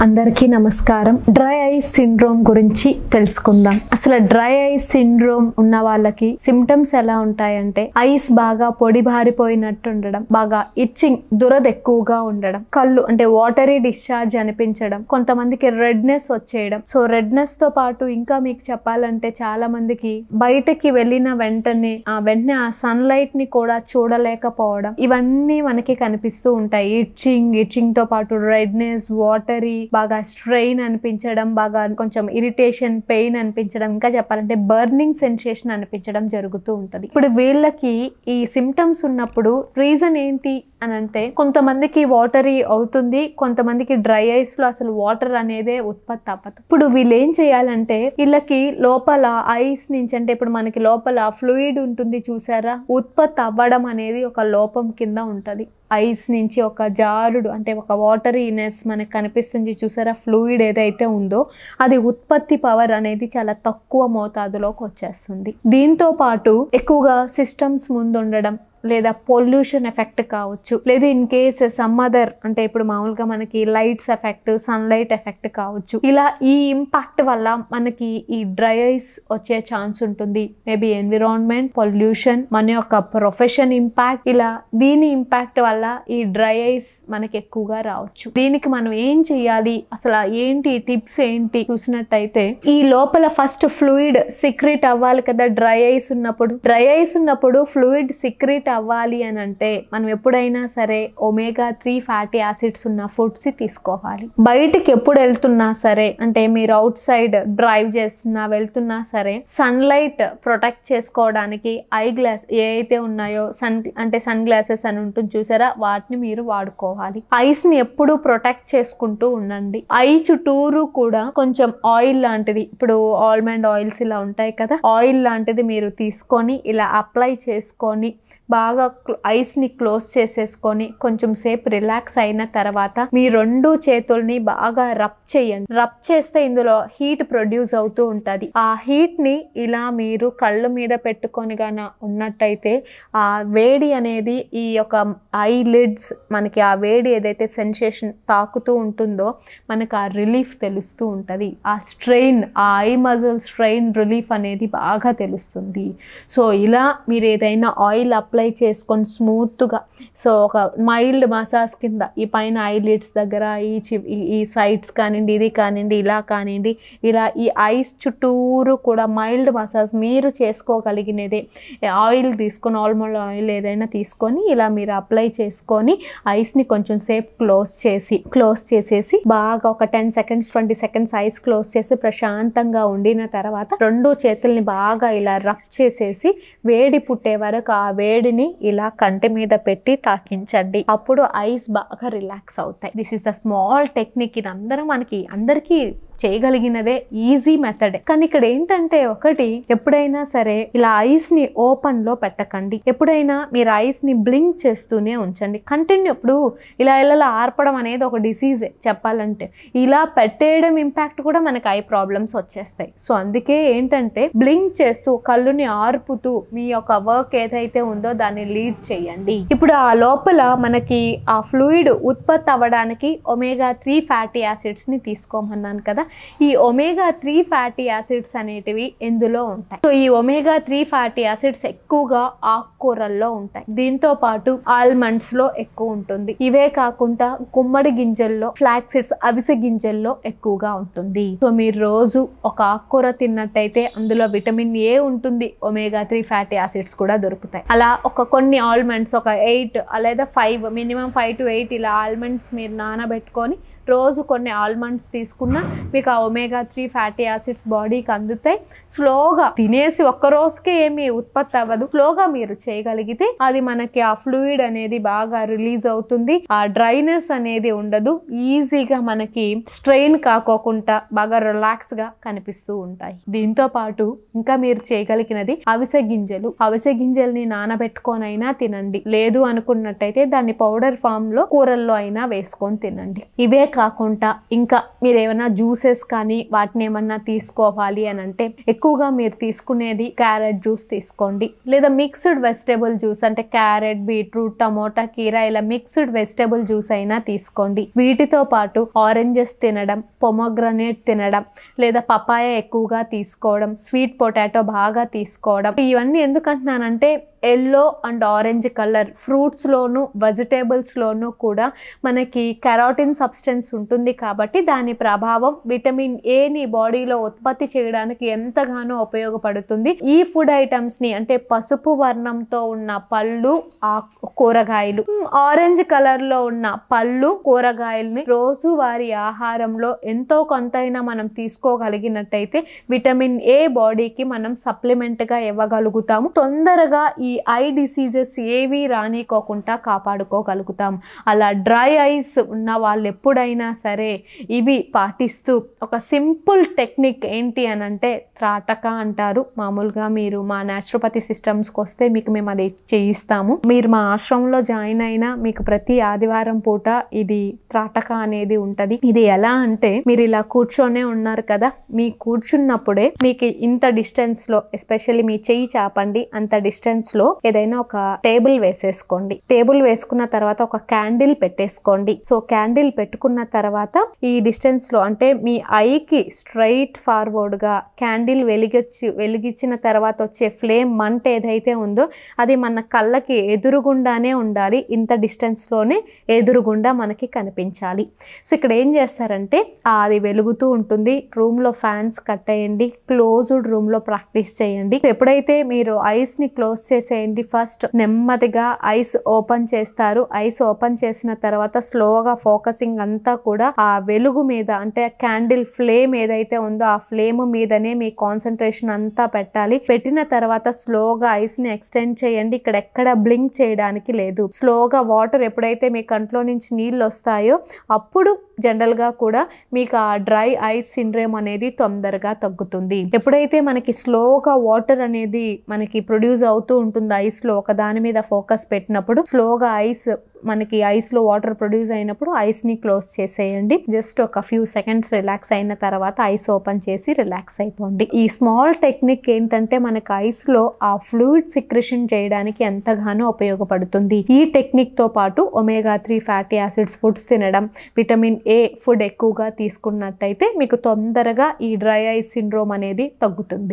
అందరికీ నమస్కారం. Dry ice syndrome గురించి తెలుసుకుందాం. అసలు డ్రై ఐస్ సిండ్రోమ్ ఉన్న వాళ్ళకి సిమ్టమ్స్ ఎలా ఉంటాయంటే ఐస్ బాగా పొడి బారిపోయినట్టు ఉండడం, బాగా ఇచ్చింగ్ దురద ఎక్కువగా ఉండడం, కళ్ళు అంటే వాటరీ డిశ్చార్జ్ అనిపించడం, కొంతమందికి రెడ్నెస్ వచ్చేయడం. సో రెడ్నెస్ తో పాటు ఇంకా మీకు చెప్పాలంటే చాలా మందికి బయటకి వెళ్ళిన వెంటనే ఆ సన్ లైట్ ని కూడా చూడలేకపోవడం, ఇవన్నీ మనకి కనిపిస్తూ ఉంటాయి. ఇచ్చింగ్ తో పాటు రెడ్నెస్, వాటరీ, బాగా స్ట్రెయిన్ అనిపించడం, బాగా కొంచెం ఇరిటేషన్, పెయిన్ అనిపించడం, ఇంకా చెప్పాలంటే బర్నింగ్ సెన్సేషన్ అనిపించడం జరుగుతూ ఉంటది. ఇప్పుడు వీళ్ళకి ఈ సిమ్టమ్స్ ఉన్నప్పుడు రీజన్ ఏంటి అని అంటే, కొంతమందికి వాటరీ అవుతుంది, కొంతమందికి డ్రై ఐస్ లో అసలు వాటర్ అనేదే ఉత్పత్తి అవ్వదు. ఇప్పుడు వీళ్ళు ఏం చేయాలంటే, వీళ్ళకి లోపల ఐస్ నుంచి అంటే ఇప్పుడు మనకి లోపల ఫ్లూయిడ్ ఉంటుంది చూసారా, ఉత్పత్తి అవ్వడం అనేది ఒక లోపం కింద ఉంటది. ఐస్ నుంచి ఒక జారుడు అంటే ఒక వాటరీనెస్ మనకు కనిపిస్తుంది చూసారా, ఫ్లూయిడ్ ఏదైతే ఉందో అది ఉత్పత్తి పవర్ అనేది చాలా తక్కువ మోతాదులోకి వచ్చేస్తుంది. దీంతో పాటు ఎక్కువగా సిస్టమ్స్ ముందు ఉండడం, లేదా పొల్యూషన్ ఎఫెక్ట్ కావచ్చు, లేదా ఇన్ కేస్ సమ్ అదర్ అంటే ఇప్పుడు మామూలుగా మనకి lights effect, sun light effect కావచ్చు. ఇలా ఈ ఇంపాక్ట్ వల్ల మనకి ఈ డ్రై ఐస్ వచ్చే ఛాన్స్ ఉంటుంది. మేబీ ఎన్విరాన్మెంట్, పొల్యూషన్, మన యొక్క ప్రొఫెషన్ ఇంపాక్ట్, ఇలా దీని ఇంపాక్ట్ వల్ల ఈ డ్రై ఐస్ మనకి ఎక్కువగా రావచ్చు. దీనికి మనం ఏం చెయ్యాలి, అసలు ఏంటి టిప్స్ ఏంటి చూసినట్టయితే, ఈ లోపల ఫస్ట్ ఫ్లూయిడ్ సిక్రీట్ అవ్వాలి కదా. డ్రై ఐస్ ఉన్నప్పుడు ఫ్లూయిడ్ సిక్రీట్ అవ్వాలి అని అంటే మనం ఎప్పుడైనా సరే ఒమేగా 3 ఫ్యాటీ యాసిడ్స్ ఉన్న ఫుడ్స్ తీసుకోవాలి. బయటికి ఎప్పుడు వెళ్తున్నా సరే, అంటే మీరు అవుట్ సైడ్ డ్రైవ్ చేస్తున్నా వెళ్తున్నా సరే, సన్ లైట్ ప్రొటెక్ట్ చేసుకోవడానికి ఐ గ్లాస్ ఏ అయితే ఉన్నాయో సన్ గ్లాసెస్ అని ఉంటుంది చూసారా, వాటిని మీరు వాడుకోవాలి. ఐస్ ని ఎప్పుడు ప్రొటెక్ట్ చేసుకుంటూ ఉండండి. ఐ చుట్టూరు కూడా కొంచెం ఆయిల్ లాంటిది, ఇప్పుడు ఆల్మండ్ ఆయిల్స్ ఇలా ఉంటాయి కదా, ఆయిల్ లాంటిది మీరు తీసుకొని ఇలా అప్లై చేసుకొని బాగా ఐస్ ని క్లోజ్ చేసేసుకొని కొంచెం సేపు రిలాక్స్ అయిన తర్వాత మీ 2 చేతుల్ని బాగా రబ్ చేయండి. రబ్ చేస్తే ఇందులో హీట్ ప్రొడ్యూస్ అవుతూ ఉంటది. ఆ హీట్ ని ఇలా మీరు కళ్ళ మీద పెట్టుకొని గాన ఉన్నట్టయితే ఆ వేడి అనేది ఈ యొక్క ఐ లిడ్స్ మనకి ఆ వేడి ఏదైతే సెన్సేషన్ తాకుతూ ఉంటుందో మనకు ఆ రిలీఫ్ తెలుస్తూ ఉంటది. ఆ స్ట్రెయిన్, ఆ ఐ మజిల్ స్ట్రెయిన్ రిలీఫ్ అనేది బాగా తెలుస్తుంది. సో ఇలా మీరు ఏదైనా ఆయిల్ అప్లై చేసుకొని స్మూత్గా, సో ఒక మైల్డ్ మసాజ్ కింద ఈ పైన ఐలిడ్స్ దగ్గర, ఈ సైడ్స్ కానివ్వండి, ఇది కానివ్వండి, ఇలా కానివ్వండి, ఇలా ఈ ఐస్ చుట్టూరు కూడా మైల్డ్ మసాజ్ మీరు చేసుకోగలిగినదే ఆయిల్ తీసుకొని, ఆల్మండ్ ఆయిల్ ఏదైనా తీసుకొని ఇలా మీరు అప్లై చేసుకొని ఐస్ని కొంచెం సేపు క్లోజ్ చేసేసి బాగా ఒక 10 seconds 20 seconds ఐస్ క్లోజ్ చేసి ప్రశాంతంగా ఉండిన తర్వాత 2 చేతుల్ని బాగా ఇలా రబ్ చేసేసి వేడి పుట్టే వరకు ఆ వేడిని ఇలా కంటి మీద పెట్టి తాకించండి. అప్పుడు ఐస్ బాగా రిలాక్స్ అవుతాయి. This is the small technique. ఇది అందరికీ చేయగలిగినదే, ఈజీ మెథడ్. కానీ ఇక్కడ ఏంటంటే, ఒకటి ఎప్పుడైనా సరే ఇలా ఐస్ ని ఓపెన్ లో పెట్టకండి. ఎప్పుడైనా మీరు ఐస్ ని బ్లింక్ చేస్తూనే ఉంచండి. కంటిన్యూ ఇప్పుడు ఇలా ఆర్పడం అనేది ఒక డిసీజే చెప్పాలంటే. ఇలా పెట్టేయడం ఇంపాక్ట్ కూడా మనకి ఐ ప్రాబ్లమ్స్ వచ్చేస్తాయి. సో అందుకే ఏంటంటే బ్లింక్ చేస్తూ కళ్ళుని ఆర్పుతూ మీ యొక్క వర్క్ ఏదైతే ఉందో దాన్ని లీడ్ చేయండి. ఇప్పుడు ఆ లోపల మనకి ఆ ఫ్లూయిడ్ ఉత్పత్తి అవ్వడానికి ఒమేగా 3 ఫ్యాటీ యాసిడ్స్ ని తీసుకోమన్నాను కదా. ఈ ఒమేగా 3 ఫ్యాటీ యాసిడ్స్ అనేటివి ఎందులో ఉంటాయి. సో ఈ ఒమేగా 3 ఫ్యాటీ యాసిడ్స్ ఎక్కువగా ఆకుకూరల్లో ఉంటాయి. దీంతో పాటు ఆల్మండ్స్ లో ఎక్కువ ఉంటుంది. ఇవే కాకుండా గుమ్మడి గింజల్లో, ఫ్లాక్స్ సీడ్స్, అవిసె గింజల్లో ఎక్కువగా ఉంటుంది. సో మీరు రోజు ఒక ఆకుకూర తిన్నట్టయితే అందులో విటమిన్ ఏ ఉంటుంది, ఒమేగా 3 ఫ్యాటీ యాసిడ్స్ కూడా దొరుకుతాయి. అలా కొన్ని ఆల్మండ్స్ ఒక 8 లేదా 5, మినిమం 5 to 8 ఇలా ఆల్మండ్స్ మీరు నానబెట్టుకొని రోజు కొన్ని ఆల్మండ్స్ తీసుకున్నా మీకు ఆ ఒమేగా 3 ఫ్యాటీ యాసిడ్స్ బాడీకి అందుతాయి. స్లోగా తినేసి ఒక్క రోజుకే ఏమి ఉత్పత్తి అవ్వదు. స్లోగా మీరు చేయగలిగితే అది మనకి ఆ ఫ్లూయిడ్ అనేది బాగా రిలీజ్ అవుతుంది. ఆ డ్రైనెస్ అనేది ఉండదు. ఈజీగా మనకి స్ట్రెయిన్ కాకోకుండా బాగా రిలాక్స్ గా కనిపిస్తూ ఉంటాయి. దీంతో పాటు ఇంకా మీరు చేయగలిగినది అవిసె గింజల్ని నానబెట్టుకొని అయినా తినండి. లేదు అనుకున్నట్టయితే దాన్ని పౌడర్ ఫామ్ లో కూరల్లో అయినా వేసుకొని తినండి. ఇవే కాకుండా ఇంకా మీరు ఏమైనా జ్యూసెస్ కానీ వాటిని ఏమన్నా తీసుకోవాలి అని అంటే ఎక్కువగా మీరు తీసుకునేది క్యారెట్ జ్యూస్ తీసుకోండి, లేదా మిక్స్డ్ వెజిటేబుల్ జ్యూస్ అంటే క్యారెట్, బీట్రూట్, టమోటా, కీరా ఇలా మిక్స్డ్ వెజిటేబుల్ జ్యూస్ అయినా తీసుకోండి. వీటితో పాటు ఆరెంజెస్ తినడం, పొమోగ్రనేట్ తినడం, లేదా పపాయ ఎక్కువగా తీసుకోవడం, స్వీట్ పొటాటో బాగా తీసుకోవడం. ఇవన్నీ ఎందుకంటున్నానంటే ఎల్లో అండ్ ఆరెంజ్ కలర్ ఫ్రూట్స్లోను వెజిటేబుల్స్లోనూ కూడా మనకి కెరోటిన్ సబ్స్టెన్స్ ఉంటుంది కాబట్టి దాని ప్రభావం విటమిన్ ఏని బాడీలో ఉత్పత్తి చేయడానికి ఎంతగానో ఉపయోగపడుతుంది. ఈ ఫుడ్ ఐటమ్స్ని అంటే పసుపు వర్ణంతో ఉన్న పళ్ళు, కూరగాయలు, ఆరెంజ్ కలర్లో ఉన్న పళ్ళు, కూరగాయలని రోజువారీ ఆహారంలో ఎంతో కొంతైనా మనం తీసుకోగలిగినట్టయితే విటమిన్ ఏ బాడీకి మనం సప్లిమెంట్గా ఇవ్వగలుగుతాము. తొందరగా ఈ ఐ డిసీజెస్ ఏవి రానికోకుండా కాపాడుకోగలుగుతాం. అలా డ్రై ఐస్ ఉన్న వాళ్ళు ఎప్పుడైనా సరే ఇవి పాటిస్తూ ఒక సింపుల్ టెక్నిక్ ఏంటి అని అంటే త్రాటక అంటారు. మామూలుగా మీరు మా న్యాచురోపతి సిస్టమ్స్కి వస్తే మీకు మేము అది చేయిస్తాము. మీరు మా ఆశ్రమంలో జాయిన్ అయినా మీకు ప్రతి ఆదివారం పూట ఇది త్రాటక అనేది ఉంటుంది. ఇది ఎలా అంటే మీరు ఇలా కూర్చొనే ఉన్నారు కదా, మీ కూర్చున్నప్పుడే మీకు ఇంత డిస్టెన్స్ లో ఎస్పెషల్లీ మీ చెయ్యి చాపండి అంత డిస్టెన్స్ లో ఏదైనా ఒక టేబుల్ వేసేసుకోండి. టేబుల్ వేసుకున్న తర్వాత ఒక క్యాండిల్ పెట్టేసుకోండి. సో క్యాండిల్ పెట్టుకున్న తర్వాత ఈ డిస్టెన్స్ లో అంటే మీ ఐకి స్ట్రైట్ ఫార్వర్డ్ గా క్యాండిల్ వెలిగించిన తర్వాత వచ్చే ఫ్లేమ్ మంట ఏదైతే ఉందో అది మన కళ్ళకి ఎదురుగుండానే ఉండాలి. ఇంత డిస్టెన్స్ లోనే ఎదురుగుండా మనకి కనిపించాలి. సో ఇక్కడ ఏం చేస్తారంటే అది వెలుగుతూ ఉంటుంది. రూమ్ లో ఫ్యాన్స్ కట్టేయండి, క్లోజ్డ్ రూమ్ లో ప్రాక్టీస్ చేయండి. ఎప్పుడైతే మీరు ఐస్ ని క్లోజ్ చేసేయండి, ఫస్ట్ నెమ్మదిగా ఐస్ ఓపెన్ చేస్తారు. ఐస్ ఓపెన్ చేసిన తర్వాత స్లోగా ఫోకసింగ్ అంతా కూడా ఆ వెలుగు మీద అంటే క్యాండిల్ ఫ్లేమ్ ఏదైతే ఉందో ఆ ఫ్లేమ్ మీదనే మీ కాన్సన్ట్రేషన్ అంతా పెట్టాలి. పెట్టిన తర్వాత స్లోగా ఐస్ ని ఎక్స్టెండ్ చేయండి. ఇక్కడ ఎక్కడ బ్లింక్ చేయడానికి లేదు. స్లోగా వాటర్ ఎప్పుడైతే మీ కంట్లో నుంచి నీళ్ళు వస్తాయో అప్పుడు జనరల్ గా కూడా మీకు ఆ డ్రై ఐస్ సిండ్రోమ్ అనేది తొందరగా తగ్గుతుంది. ఎప్పుడైతే మనకి స్లోగా వాటర్ అనేది మనకి ప్రొడ్యూస్ అవుతూ ఉంటుంది ఐస్ లో, ఒక దాని మీద ఫోకస్ పెట్టినప్పుడు స్లోగా మనకి ఐస్ లో వాటర్ ప్రొడ్యూస్ అయినప్పుడు ఐస్ ని క్లోజ్ చేసేయండి. జస్ట్ ఒక ఫ్యూ సెకండ్స్ రిలాక్స్ అయిన తర్వాత ఐస్ ఓపెన్ చేసి రిలాక్స్ అయిపోండి. ఈ స్మాల్ టెక్నిక్ ఏంటంటే మనకి ఐస్ లో ఆ ఫ్లూయిడ్ సిక్రెషన్ చేయడానికి ఎంతగానో ఉపయోగపడుతుంది. ఈ టెక్నిక్ తో పాటు ఒమేగా 3 ఫ్యాటీ యాసిడ్స్ ఫుడ్స్ తినడం, విటమిన్ ఏ ఫుడ్ ఎక్కువగా తీసుకున్నట్టయితే మీకు తొందరగా ఈ డ్రై ఐస్ సిండ్రోమ్ అనేది తగ్గుతుంది.